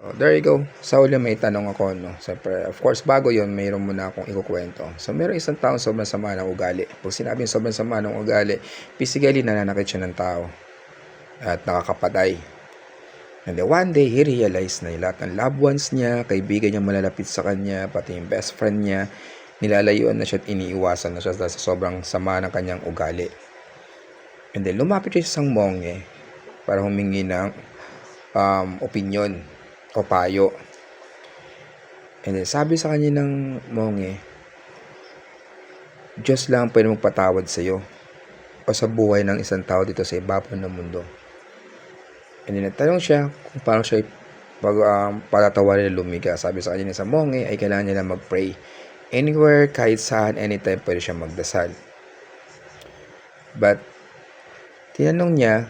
Oh, there you go. Sa uli may tanong ako, no? Siyempre, of course, bago yon mayroon muna akong ikukwento. So, meron isang taong sobrang sama ng ugali. Pag sinabing sobrang sama ng ugali, physically nananakit siya ng tao at nakakapatay. And then one day, he realized na lahat ng loved ones niya, kaibigan niya malalapit sa kanya, pati yung best friend niya, nilalayuan na siya at iniiwasan na siya dahil sa sobrang sama ng kanyang ugali. And then lumapit siya sa isang mongge para humingi ng opinion o payo. And then sabi sa kanya ng mongge, Diyos lang pwede magpatawad sa iyo o sa buhay ng isang tao dito sa ibabaw ng mundo. And then nagtanong siya kung paano siya patatawarin na lumiga. Sabi sa kanya sa mongge ay kailangan niya lang mag-pray. Anywhere, kahit saan, anytime pwede siya magdasal. But tinanong niya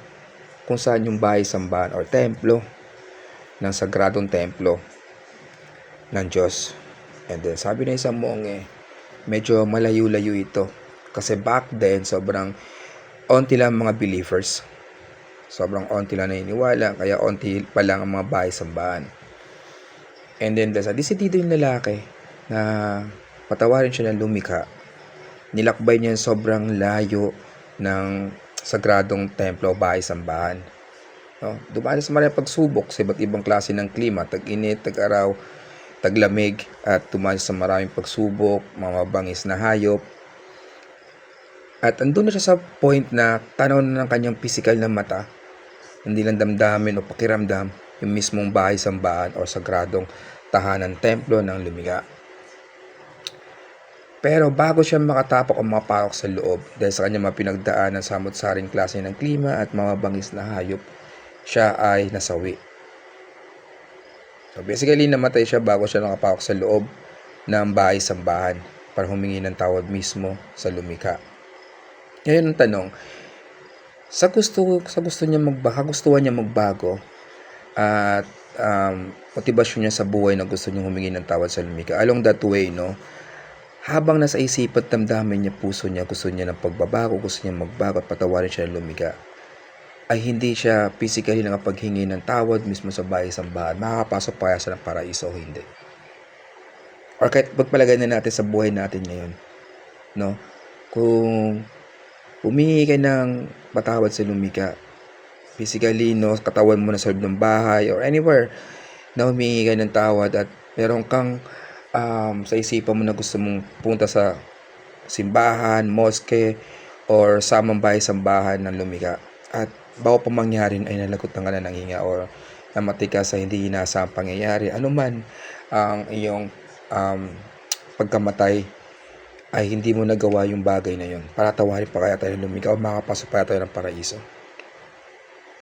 kung saan yung bahay-sambahan or templo ng sagradong templo ng Diyos. And then sabi na isang mongge, medyo malayo-layo ito. Kasi back then, sobrang onti lang mga believers. Sobrang onti lang naniniwala, kaya onti pa lang ang mga bahay-sambahan. And then, decidido yung lalaki na patawarin siya ng lumikha. Nilakbay niya sobrang layo ng sagradong templo o bahay-sambahan. No? Dumaan sa maraming pagsubok sa iba't ibang klase ng klima, tag-init, tag-araw, taglamig, at dumaan sa maraming pagsubok, mga mabangis na hayop. At andun na siya sa point na tanaw na ng kanyang physical na mata, hindi lang damdamin o pakiramdam, yung mismong bahay-sambahan o sagradong tahanan templo ng lumiga. Pero bago siya makatapok o makapasok sa loob, dahil sa kanyang mapinagdaanan sa samot-saring klase ng klima at mga bangis na hayop, siya ay nasawi. So basically, namatay siya bago siya nakapasok sa loob ng bahay-sambahan para humingi ng tawad mismo sa lumikha. Ngayon ang tanong, sa gusto niya kagustuhan niya magbago at motibasyon niya sa buhay na gusto niya humingi ng tawad sa lumikha. Along that way, no, habang nasa isip at damdamin niya, puso niya, gusto niya ng pagbabago, gusto niya magbago at patawarin siya ng lumikha, ay hindi siya physically nakapaghingi ng tawad mismo sa bahay-sambahan, makakapasok pa kaya siya ng paraiso o hindi. Or kahit pagpalagay na natin sa buhay natin ngayon, no? Kung humingi ka ng patawad sa lumikha, physically, no, katawan mo na sa loob ng bahay or anywhere na humingi ka ng tawad at meron kang sa isipan mo na gusto mong punta sa simbahan, mosque, or samang bahay-sambahan ng lumikha, at bago pa mangyari ay nalagot ng ka na ng hinga or namatay ka sa hindi inaasahang pangyayari, anuman ang iyong pagkamatay, ay hindi mo nagawa yung bagay na yun. Para tawarin pa kaya tayo ng lumikha o makapasok pa kaya tayo ng paraiso.